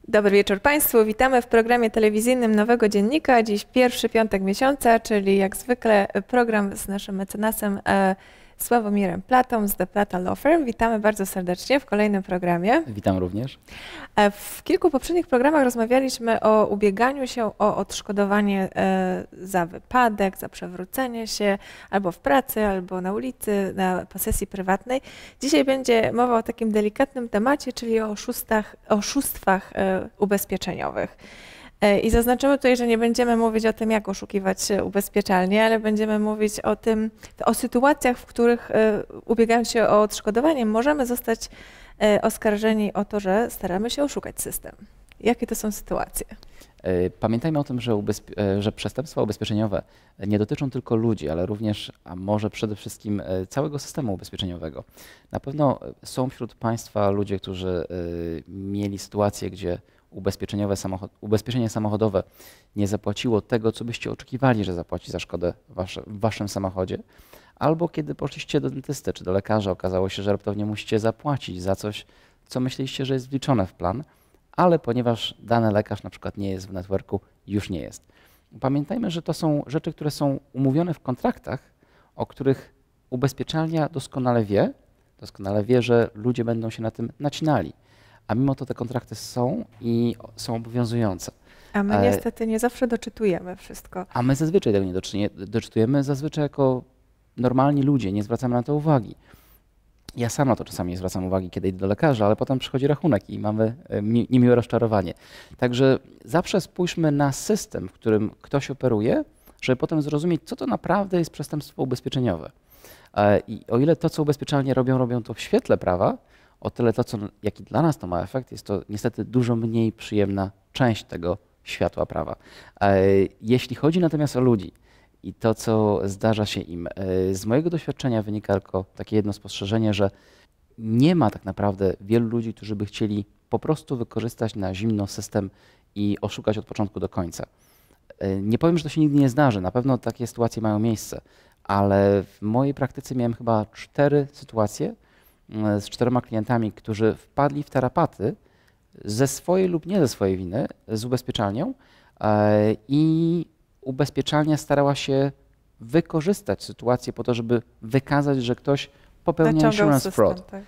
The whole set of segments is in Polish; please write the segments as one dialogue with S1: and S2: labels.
S1: Dobry wieczór Państwu. Witamy w programie telewizyjnym Nowego Dziennika. Dziś pierwszy piątek miesiąca, czyli jak zwykle program z naszym mecenasem Sławomirem Platą z The Plata Law Firm. Witamy bardzo serdecznie w kolejnym programie.
S2: Witam również.
S1: W kilku poprzednich programach rozmawialiśmy o ubieganiu się o odszkodowanie za wypadek, za przewrócenie się albo w pracy, albo na ulicy, na posesji prywatnej. Dzisiaj będzie mowa o takim delikatnym temacie, czyli o oszustwach ubezpieczeniowych. I zaznaczymy tutaj, że nie będziemy mówić o tym, jak oszukiwać ubezpieczalnie, ale będziemy mówić o sytuacjach, w których ubiegając się o odszkodowanie, możemy zostać oskarżeni o to, że staramy się oszukać system. Jakie to są sytuacje?
S2: Pamiętajmy o tym, że przestępstwa ubezpieczeniowe nie dotyczą tylko ludzi, ale również, a może przede wszystkim całego systemu ubezpieczeniowego. Na pewno są wśród Państwa ludzie, którzy mieli sytuację, gdzie ubezpieczenie samochodowe nie zapłaciło tego, co byście oczekiwali, że zapłaci za szkodę w Waszym samochodzie, albo kiedy poszliście do dentysty czy do lekarza, okazało się, że raptownie musicie zapłacić za coś, co myśleliście, że jest wliczone w plan, ale ponieważ dany lekarz na przykład nie jest w networku, już nie jest. Pamiętajmy, że to są rzeczy, które są umówione w kontraktach, o których ubezpieczalnia doskonale wie, że ludzie będą się na tym nacinali. A mimo to te kontrakty są i są obowiązujące.
S1: A my niestety nie zawsze doczytujemy wszystko.
S2: A my zazwyczaj tego nie doczytujemy, zazwyczaj jako normalni ludzie nie zwracamy na to uwagi. Ja sam na to czasami nie zwracam uwagi, kiedy idę do lekarza, ale potem przychodzi rachunek i mamy niemiłe rozczarowanie. Także zawsze spójrzmy na system, w którym ktoś operuje, żeby potem zrozumieć, co to naprawdę jest przestępstwo ubezpieczeniowe. I o ile to, co ubezpieczalnie robią to w świetle prawa, o tyle to, jaki dla nas to ma efekt, jest to niestety dużo mniej przyjemna część tego światła prawa. Jeśli chodzi natomiast o ludzi i to, co zdarza się im, z mojego doświadczenia wynika tylko takie jedno spostrzeżenie, że nie ma tak naprawdę wielu ludzi, którzy by chcieli po prostu wykorzystać na zimno system i oszukać od początku do końca. Nie powiem, że to się nigdy nie zdarzy, na pewno takie sytuacje mają miejsce, ale w mojej praktyce miałem chyba 4 sytuacje, z 4 klientami, którzy wpadli w tarapaty ze swojej lub nie ze swojej winy z ubezpieczalnią i ubezpieczalnia starała się wykorzystać sytuację po to, żeby wykazać, że ktoś popełnia insurance fraud. Tak.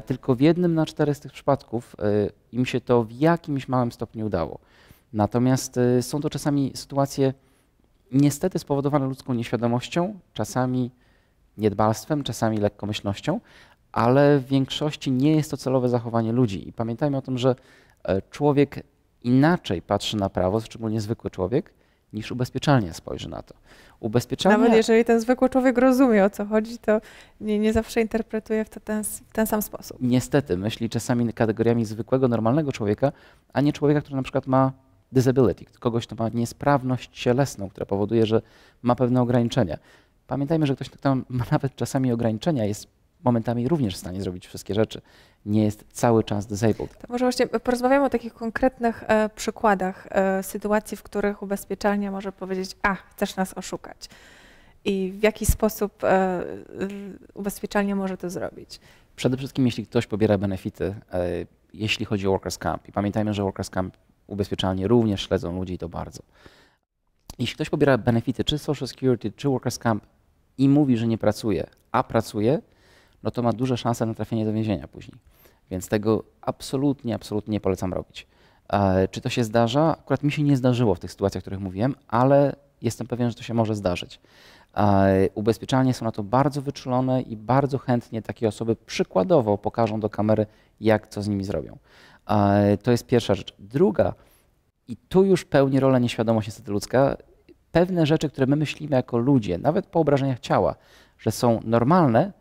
S2: Tylko w 1 na 4 z tych przypadków im się to w jakimś małym stopniu udało. Natomiast są to czasami sytuacje niestety spowodowane ludzką nieświadomością, czasami niedbalstwem, czasami lekkomyślnością, ale w większości nie jest to celowe zachowanie ludzi. I pamiętajmy o tym, że człowiek inaczej patrzy na prawo, szczególnie zwykły człowiek, niż ubezpieczalnia spojrzy na to.
S1: Nawet jeżeli ten zwykły człowiek rozumie, o co chodzi, to nie zawsze interpretuje w ten sam sposób.
S2: Niestety, myśli czasami kategoriami zwykłego, normalnego człowieka, a nie człowieka, który na przykład ma disability, kogoś, kto ma niesprawność cielesną, która powoduje, że ma pewne ograniczenia. Pamiętajmy, że ktoś, kto ma nawet czasami ograniczenia, jest momentami również w stanie zrobić wszystkie rzeczy. Nie jest cały czas disabled.
S1: To może właśnie porozmawiamy o takich konkretnych przykładach sytuacji, w których ubezpieczalnia może powiedzieć: a, chcesz nas oszukać. I w jaki sposób ubezpieczalnia może to zrobić?
S2: Przede wszystkim, jeśli ktoś pobiera benefity, jeśli chodzi o workers' camp. I pamiętajmy, że workers' camp ubezpieczalnie również śledzą ludzi i to bardzo. Jeśli ktoś pobiera benefity, czy Social Security, czy workers' camp i mówi, że nie pracuje, a pracuje, no to ma duże szanse na trafienie do więzienia później. Więc tego absolutnie nie polecam robić. Czy to się zdarza? Akurat mi się nie zdarzyło w tych sytuacjach, o których mówiłem, ale jestem pewien, że to się może zdarzyć. Ubezpieczalnie są na to bardzo wyczulone i bardzo chętnie takie osoby przykładowo pokażą do kamery, jak co z nimi zrobią. To jest pierwsza rzecz. Druga, i tu już pełni rolę nieświadomość niestety ludzka, pewne rzeczy, które my myślimy jako ludzie, nawet po obrażeniach ciała, że są normalne,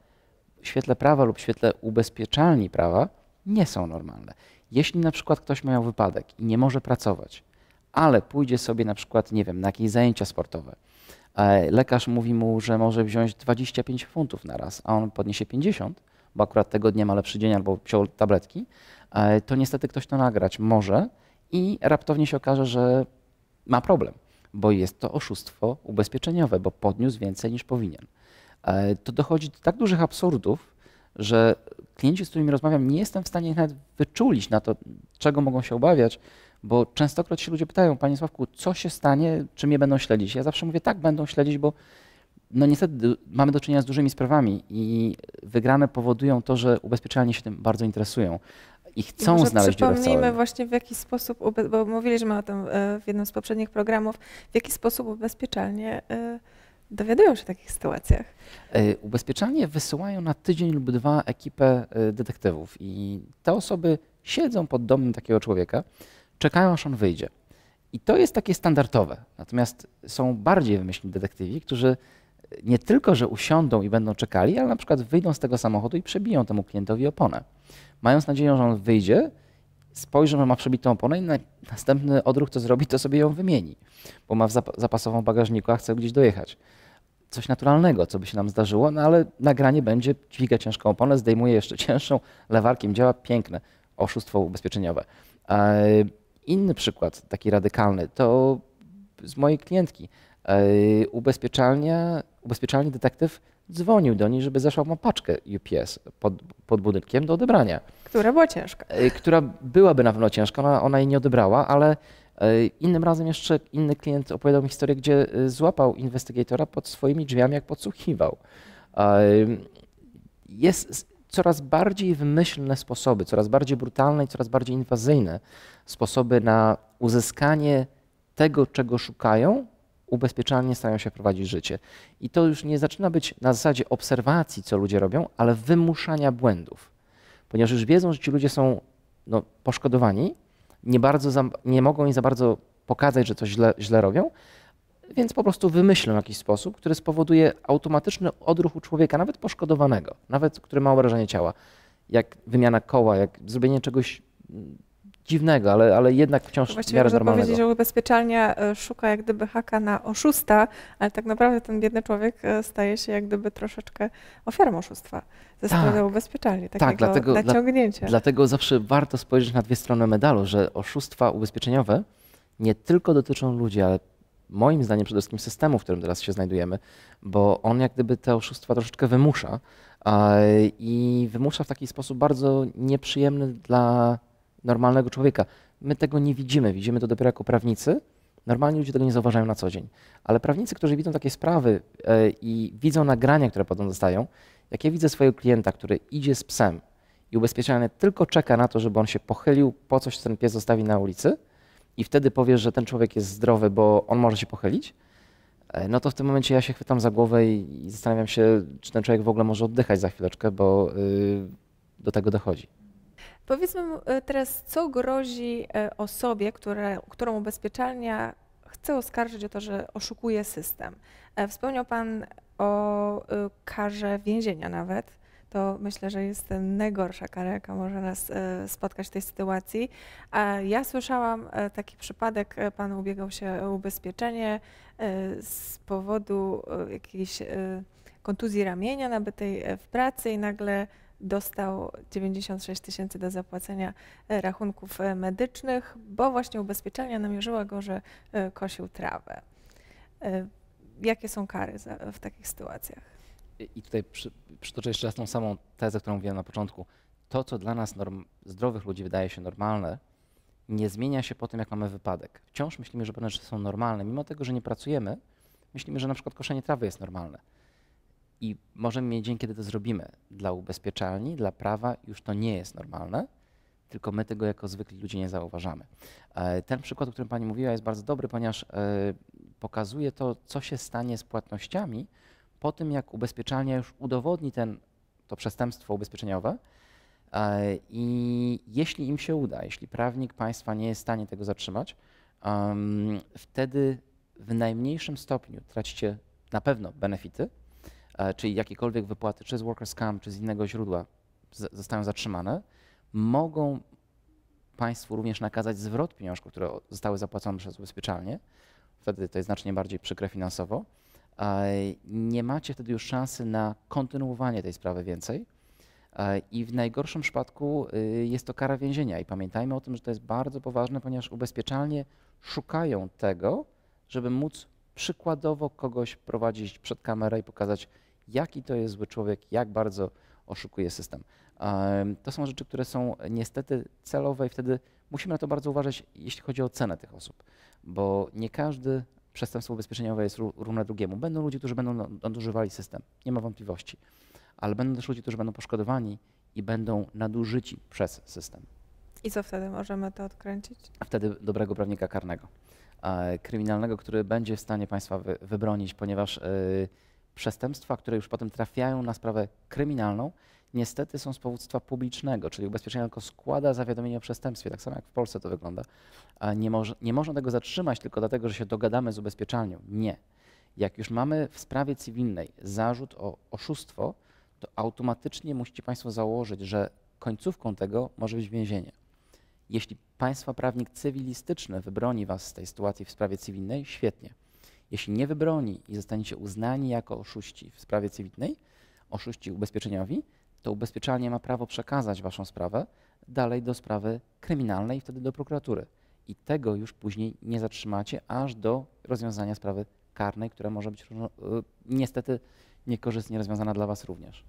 S2: w świetle prawa lub w świetle ubezpieczalni prawa nie są normalne. Jeśli na przykład ktoś miał wypadek i nie może pracować, ale pójdzie sobie na przykład, nie wiem, na jakieś zajęcia sportowe, lekarz mówi mu, że może wziąć 25 funtów na raz, a on podniesie 50, bo akurat tego dnia ma lepszy dzień albo wziął tabletki, to niestety ktoś to nagrać może i raptownie się okaże, że ma problem, bo jest to oszustwo ubezpieczeniowe, bo podniósł więcej niż powinien. To dochodzi do tak dużych absurdów, że klienci, z którymi rozmawiam, nie jestem w stanie nawet wyczulić na to, czego mogą się obawiać, bo częstokroć się ludzie pytają, panie Sławku, co się stanie, czy mnie będą śledzić? Ja zawsze mówię, tak, będą śledzić, bo no niestety mamy do czynienia z dużymi sprawami i wygrane powodują to, że ubezpieczalnie się tym bardzo interesują i chcą znaleźć dziurę w
S1: Przypomnijmy
S2: całym.
S1: właśnie w jaki sposób, bo mówiliśmy o tym w jednym z poprzednich programów, w jaki sposób ubezpieczalnie dowiadują się o takich sytuacjach.
S2: Ubezpieczalnie wysyłają na tydzień lub dwa ekipę detektywów i te osoby siedzą pod domem takiego człowieka, czekają aż on wyjdzie. I to jest takie standardowe. Natomiast są bardziej wymyślni detektywi, którzy nie tylko, że usiądą i będą czekali, ale na przykład wyjdą z tego samochodu i przebiją temu klientowi oponę. Mając nadzieję, że on wyjdzie, spojrzą, że ma przebitą oponę i następny odruch, co zrobi, to sobie ją wymieni, bo ma w zapasową bagażniku, a chce gdzieś dojechać. Coś naturalnego, co by się nam zdarzyło, no ale nagranie będzie, dźwiga ciężką oponę, zdejmuje jeszcze cięższą, lewarkiem działa, piękne oszustwo ubezpieczeniowe. Inny przykład, taki radykalny, to z mojej klientki. Ubezpieczalny detektyw dzwonił do niej, żeby zeszła mu paczkę UPS pod budynkiem do odebrania.
S1: Która była ciężka.
S2: Która byłaby na pewno ciężka, ona jej nie odebrała, ale innym razem jeszcze inny klient opowiadał mi historię, gdzie złapał inwestygatora pod swoimi drzwiami, jak podsłuchiwał. Jest coraz bardziej wymyślne sposoby, coraz bardziej brutalne i coraz bardziej inwazyjne sposoby na uzyskanie tego, czego szukają, ubezpieczalnie starają się prowadzić życie. I to już nie zaczyna być na zasadzie obserwacji, co ludzie robią, ale wymuszania błędów. Ponieważ już wiedzą, że ci ludzie są poszkodowani, nie mogą im za bardzo pokazać, że coś źle robią, więc po prostu wymyślą jakiś sposób, który spowoduje automatyczny odruch u człowieka, nawet poszkodowanego, nawet który ma obrażenie ciała, jak wymiana koła, jak zrobienie czegoś dziwnego, ale jednak wciąż w miarę
S1: Można
S2: normalnego.
S1: powiedzieć, że ubezpieczalnia szuka jak gdyby haka na oszusta, ale tak naprawdę ten biedny człowiek staje się jak gdyby troszeczkę ofiarą oszustwa ze strony ubezpieczalni, takiego naciągnięcia.
S2: Dlatego zawsze warto spojrzeć na dwie strony medalu, że oszustwa ubezpieczeniowe nie tylko dotyczą ludzi, ale moim zdaniem przede wszystkim systemu, w którym teraz się znajdujemy, bo on jak gdyby te oszustwa troszeczkę wymusza i wymusza w taki sposób bardzo nieprzyjemny dla normalnego człowieka. My tego nie widzimy, widzimy to dopiero jako prawnicy. Normalni ludzie tego nie zauważają na co dzień. Ale prawnicy, którzy widzą takie sprawy i widzą nagrania, które potem dostają, jak ja widzę swojego klienta, który idzie z psem i ubezpieczalny tylko czeka na to, żeby on się pochylił, po coś ten pies zostawi na ulicy i wtedy powiesz, że ten człowiek jest zdrowy, bo on może się pochylić, no to w tym momencie ja się chwytam za głowę i zastanawiam się, czy ten człowiek w ogóle może oddychać za chwileczkę, bo do tego dochodzi.
S1: Powiedzmy teraz, co grozi osobie, którą ubezpieczalnia chce oskarżyć o to, że oszukuje system. Wspomniał Pan o karze więzienia nawet. To myślę, że jest najgorsza kara, jaka może nas spotkać w tej sytuacji. A ja słyszałam taki przypadek, Pan ubiegał się o ubezpieczenie z powodu jakiejś kontuzji ramienia nabytej w pracy i nagle dostał 96 000 do zapłacenia rachunków medycznych, bo właśnie ubezpieczalnia namierzyła go, że kosił trawę. Jakie są kary w takich sytuacjach?
S2: I tutaj przytoczę jeszcze raz tą samą tezę, którą mówiłem na początku. To, co dla nas zdrowych ludzi wydaje się normalne, nie zmienia się po tym, jak mamy wypadek. Wciąż myślimy, że pewne rzeczy są normalne. Mimo tego, że nie pracujemy, myślimy, że na przykład koszenie trawy jest normalne. I możemy mieć dzień, kiedy to zrobimy. Dla ubezpieczalni, dla prawa już to nie jest normalne, tylko my tego jako zwykli ludzie nie zauważamy. Ten przykład, o którym Pani mówiła, jest bardzo dobry, ponieważ pokazuje to, co się stanie z płatnościami po tym, jak ubezpieczalnia już udowodni to przestępstwo ubezpieczeniowe i jeśli im się uda, jeśli prawnik państwa nie jest w stanie tego zatrzymać, wtedy w najmniejszym stopniu tracicie na pewno benefity, czyli jakiekolwiek wypłaty, czy z Workers' Camp, czy z innego źródła zostają zatrzymane, mogą państwu również nakazać zwrot pieniążków, które zostały zapłacone przez ubezpieczalnię. Wtedy to jest znacznie bardziej przykre finansowo. Nie macie wtedy już szansy na kontynuowanie tej sprawy więcej i w najgorszym przypadku jest to kara więzienia. I pamiętajmy o tym, że to jest bardzo poważne, ponieważ ubezpieczalnie szukają tego, żeby móc przykładowo kogoś prowadzić przed kamerę i pokazać, jaki to jest zły człowiek, jak bardzo oszukuje system. To są rzeczy, które są niestety celowe i wtedy musimy na to bardzo uważać, jeśli chodzi o cenę tych osób, bo nie każdy przestępstwo ubezpieczeniowe jest równe drugiemu. Będą ludzie, którzy będą nadużywali system, nie ma wątpliwości, ale będą też ludzie, którzy będą poszkodowani i będą nadużyci przez system.
S1: I co wtedy możemy to odkręcić?
S2: Wtedy dobrego prawnika karnego, kryminalnego, który będzie w stanie państwa wybronić, ponieważ przestępstwa, które już potem trafiają na sprawę kryminalną, niestety są z powództwa publicznego, czyli ubezpieczenie tylko składa zawiadomienie o przestępstwie, tak samo jak w Polsce to wygląda. Nie można tego zatrzymać tylko dlatego, że się dogadamy z ubezpieczalnią. Nie. Jak już mamy w sprawie cywilnej zarzut o oszustwo, to automatycznie musicie państwo założyć, że końcówką tego może być więzienie. Jeśli państwa prawnik cywilistyczny wybroni was z tej sytuacji w sprawie cywilnej, świetnie. Jeśli nie wybroni i zostaniecie uznani jako oszuści w sprawie cywilnej, oszuści ubezpieczeniowi, to ubezpieczalnie ma prawo przekazać waszą sprawę dalej do sprawy kryminalnej i wtedy do prokuratury. I tego już później nie zatrzymacie aż do rozwiązania sprawy karnej, która może być niestety niekorzystnie rozwiązana dla was również.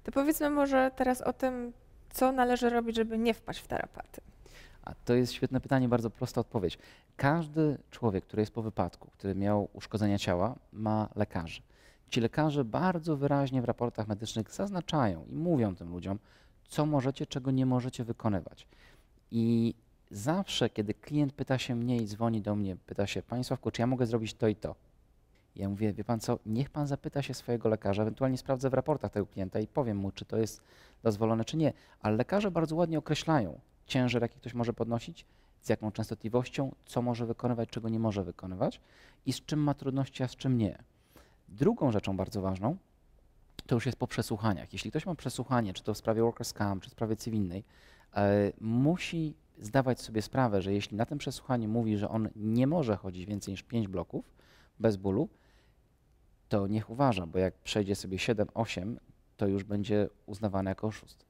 S1: To powiedzmy może teraz o tym, co należy robić, żeby nie wpaść w tarapaty.
S2: A to jest świetne pytanie, bardzo prosta odpowiedź. Każdy człowiek, który jest po wypadku, który miał uszkodzenia ciała, ma lekarzy. Ci lekarze bardzo wyraźnie w raportach medycznych zaznaczają i mówią tym ludziom, co możecie, czego nie możecie wykonywać. I zawsze, kiedy klient pyta się mnie i dzwoni do mnie, pyta się, Panie Sławku, czy ja mogę zrobić to i to? Ja mówię, wie pan co, niech pan zapyta się swojego lekarza, ewentualnie sprawdzę w raportach tego klienta i powiem mu, czy to jest dozwolone, czy nie. Ale lekarze bardzo ładnie określają ciężar, jaki ktoś może podnosić, z jaką częstotliwością, co może wykonywać, czego nie może wykonywać i z czym ma trudności, a z czym nie. Drugą rzeczą bardzo ważną to już jest po przesłuchaniach. Jeśli ktoś ma przesłuchanie, czy to w sprawie workers' comp, czy w sprawie cywilnej, musi zdawać sobie sprawę, że jeśli na tym przesłuchaniu mówi, że on nie może chodzić więcej niż 5 bloków bez bólu, to niech uważa, bo jak przejdzie sobie 7-8, to już będzie uznawane jako oszust.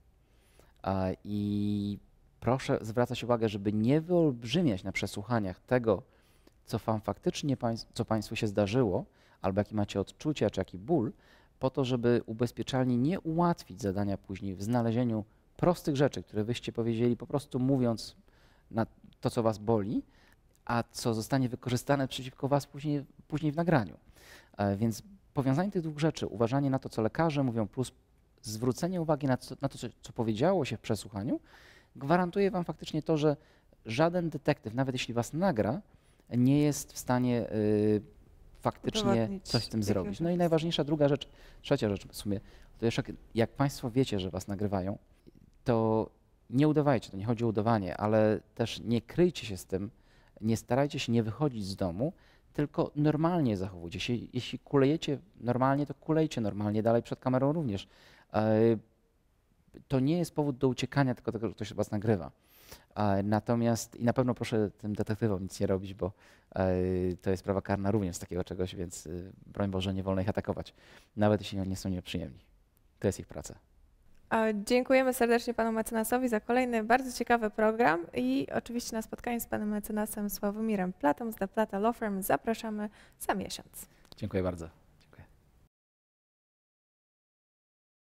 S2: I proszę zwracać uwagę, żeby nie wyolbrzymiać na przesłuchaniach tego, co wam faktycznie, co państwu się zdarzyło, albo jakie macie odczucia, czy jaki ból, po to, żeby ubezpieczalni nie ułatwić zadania później w znalezieniu prostych rzeczy, które wyście powiedzieli, po prostu mówiąc na to, co was boli, a co zostanie wykorzystane przeciwko was później w nagraniu. Więc powiązanie tych dwóch rzeczy, uważanie na to, co lekarze mówią, plus zwrócenie uwagi na to, co powiedziało się w przesłuchaniu, gwarantuje wam faktycznie to, że żaden detektyw, nawet jeśli was nagra, nie jest w stanie faktycznie coś z tym zrobić. No i najważniejsza druga rzecz, trzecia rzecz w sumie, to jeszcze jak państwo wiecie, że was nagrywają, to nie udawajcie, to nie chodzi o udawanie, ale też nie kryjcie się z tym, nie starajcie się nie wychodzić z domu, tylko normalnie zachowujcie się. Jeśli kulejecie normalnie, to kulejcie normalnie, dalej przed kamerą również. To nie jest powód do uciekania, tylko tego, że ktoś was nagrywa. Natomiast i na pewno proszę tym detektywom nic nie robić, bo to jest sprawa karna również z takiego czegoś, więc broń Boże, nie wolno ich atakować, nawet jeśli oni nie są nieprzyjemni. To jest ich praca.
S1: Dziękujemy serdecznie panu mecenasowi za kolejny bardzo ciekawy program i oczywiście na spotkanie z panem mecenasem Sławomirem Platą z The Plata Law Firm zapraszamy za miesiąc.
S2: Dziękuję bardzo.